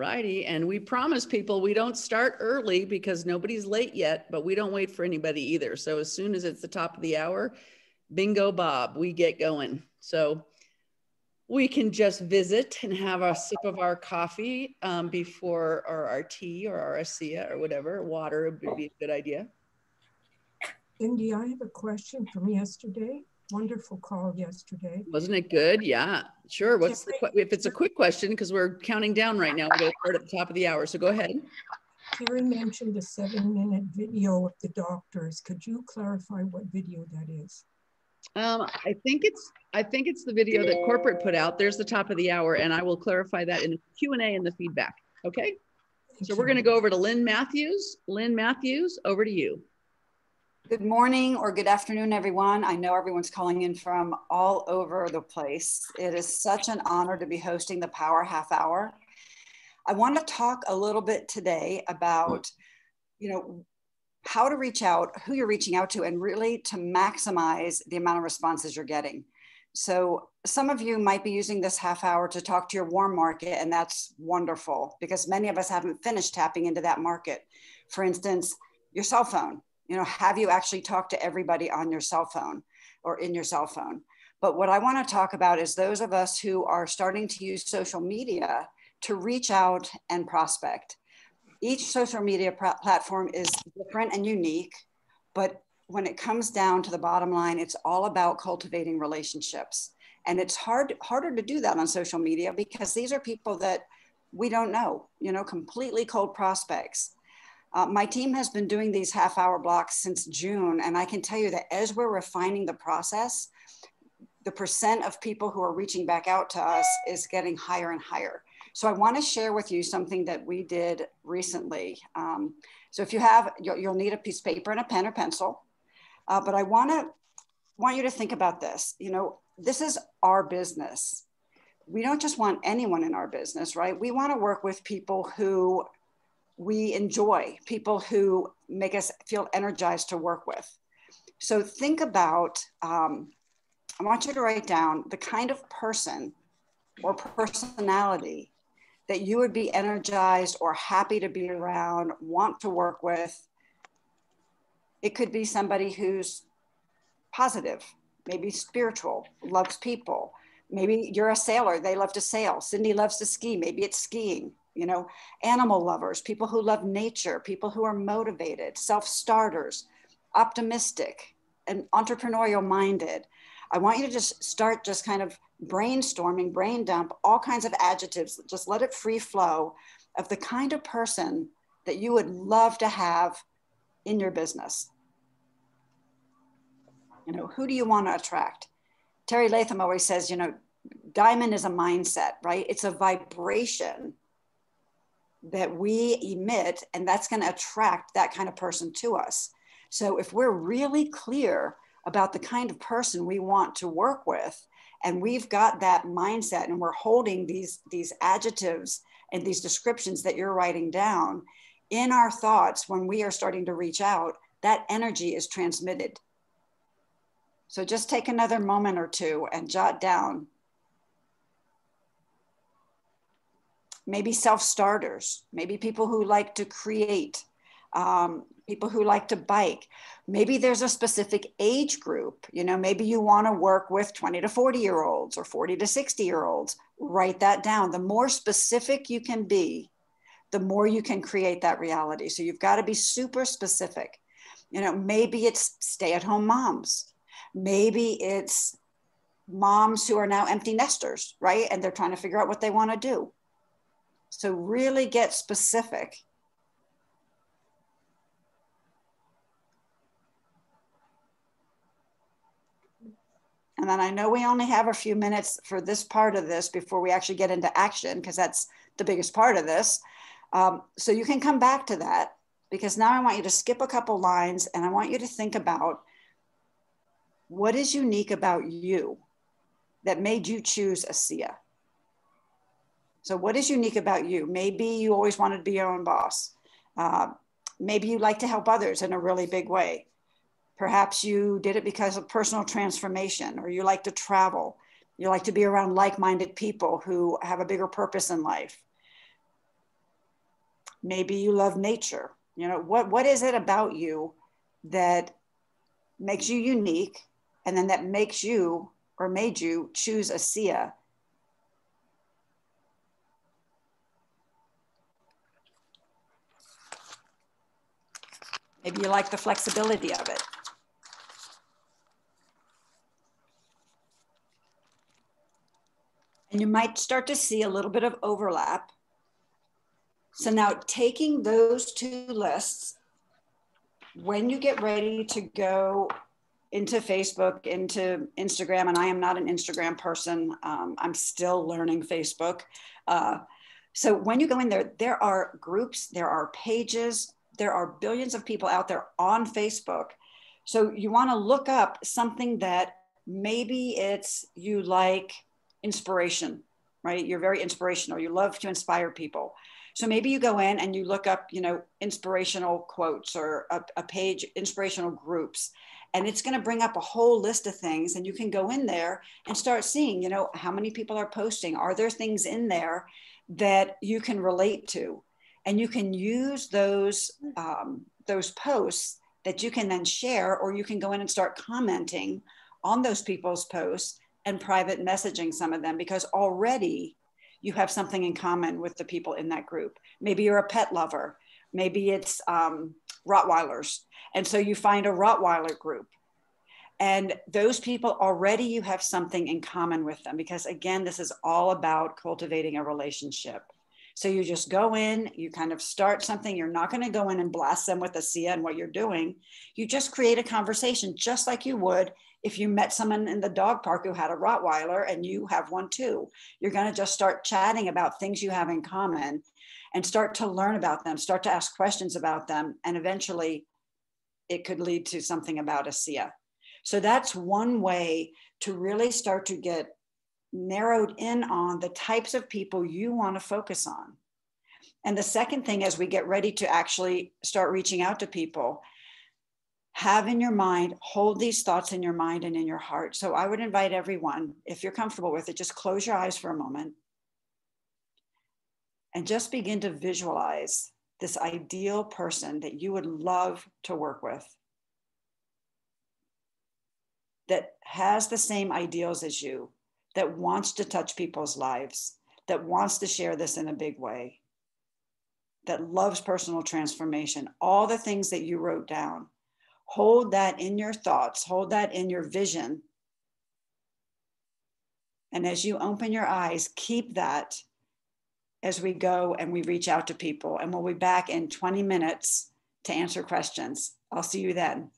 righty. And we promise people we don't start early because nobody's late yet, but we don't wait for anybody either. So as soon as it's the top of the hour, bingo bob, we get going. So we can just visit and have a sip of our coffee before, or our tea or our ASEA or whatever. Water would be a good idea. Cindy, I have a question from yesterday. Wonderful call yesterday. Wasn't it good? Yeah, sure. What's if it's a quick question, because we're counting down right now. We're going to start at the top of the hour. So go ahead. Terry mentioned a 7-minute video of the doctors. Could you clarify what video that is? I think it's the video that corporate put out. There's the top of the hour, and I will clarify that in the Q&A and the feedback. Okay. So we're going to go over to Lynn Matthews. Lynn Matthews, over to you. Good morning or good afternoon, everyone. I know everyone's calling in from all over the place. It is such an honor to be hosting the Power Half Hour. I want to talk a little bit today about, how to reach out, who you're reaching out to, and really to maximize the amount of responses you're getting. So some of you might be using this half hour to talk to your warm market, and that's wonderful because many of us haven't finished tapping into that market. For instance, your cell phone. Have you actually talked to everybody on your cell phone or in your cell phone? But what I want to talk about is those of us who are starting to use social media to reach out and prospect. Each social media platform is different and unique, but when it comes down to the bottom line, it's all about cultivating relationships. And it's harder to do that on social media because these are people that we don't know, completely cold prospects. My team has been doing these half-hour blocks since June, and I can tell you that as we're refining the process, the percent of people who are reaching back out to us is getting higher and higher. So I want to share with you something that we did recently. So if you have, you'll need a piece of paper and a pen or pencil, but I want you to think about this. This is our business. We don't just want anyone in our business, right? We want to work with people who we enjoy, people who make us feel energized to work with. So think about, I want you to write down the kind of person or personality that you would be energized or happy to be around, want to work with. It could be somebody who's positive, maybe spiritual, loves people. Maybe you're a sailor, they love to sail. Cindy loves to ski, maybe it's skiing. Animal lovers, people who love nature, people who are motivated, self-starters, optimistic, and entrepreneurial minded. I want you to just start just kind of brainstorming, brain dump, all kinds of adjectives, just let it free flow of the kind of person that you would love to have in your business. Who do you want to attract? Terry Latham always says, diamond is a mindset, right? It's a vibration that we emit, and that's going to attract that kind of person to us. So if we're really clear about the kind of person we want to work with, and we've got that mindset, and we're holding these adjectives and these descriptions that you're writing down in our thoughts when we are starting to reach out, that energy is transmitted. So just take another moment or two and jot down. Maybe self-starters, maybe people who like to create, people who like to bike. Maybe there's a specific age group, maybe you want to work with 20 to 40-year-olds or 40 to 60-year-olds. Write that down. The more specific you can be, the more you can create that reality. So you've got to be super specific. Maybe it's stay-at-home moms. Maybe it's moms who are now empty nesters, right? And they're trying to figure out what they want to do. So really get specific. And then I know we only have a few minutes for this part of this before we actually get into action, because that's the biggest part of this. So you can come back to that, because now I want you to skip a couple lines and I want you to think about what is unique about you that made you choose ASEA. So what is unique about you? Maybe you always wanted to be your own boss. Maybe you like to help others in a really big way. Perhaps you did it because of personal transformation, or you like to travel. You like to be around like-minded people who have a bigger purpose in life. Maybe you love nature. You know, what is it about you that makes you unique, and then that makes you or made you choose ASEA? Maybe you like the flexibility of it. And you might start to see a little bit of overlap. So now taking those two lists, when you get ready to go into Facebook, into Instagram, and I am not an Instagram person, I'm still learning Facebook. So when you go in there, there are groups, there are pages, there are billions of people out there on Facebook. So you want to look up something that maybe it's you like inspiration, right? You're very inspirational. You love to inspire people. So maybe you go in and you look up, you know, inspirational quotes or a page, inspirational groups, and it's going to bring up a whole list of things. And you can go in there and start seeing, you know, how many people are posting. Are there things in there that you can relate to? And you can use those posts that you can then share, or you can go in and start commenting on those people's posts and private messaging some of them, because already you have something in common with the people in that group. Maybe you're a pet lover. Maybe it's Rottweilers. And so you find a Rottweiler group. And those people already, you have something in common with them, because again, this is all about cultivating a relationship. So you just go in, you kind of start something. You're not going to go in and blast them with ASEA and what you're doing. You just create a conversation, just like you would if you met someone in the dog park who had a Rottweiler and you have one too. You're going to just start chatting about things you have in common and start to learn about them, start to ask questions about them. And eventually it could lead to something about ASEA. So that's one way to really start to get narrowed in on the types of people you want to focus on. And the second thing, as we get ready to actually start reaching out to people, have in your mind, hold these thoughts in your mind and in your heart. So I would invite everyone, if you're comfortable with it, just close your eyes for a moment and just begin to visualize this ideal person that you would love to work with, that has the same ideals as you, that wants to touch people's lives, that wants to share this in a big way, that loves personal transformation, all the things that you wrote down. Hold that in your thoughts, hold that in your vision. And as you open your eyes, keep that as we go and we reach out to people. And we'll be back in 20 minutes to answer questions. I'll see you then.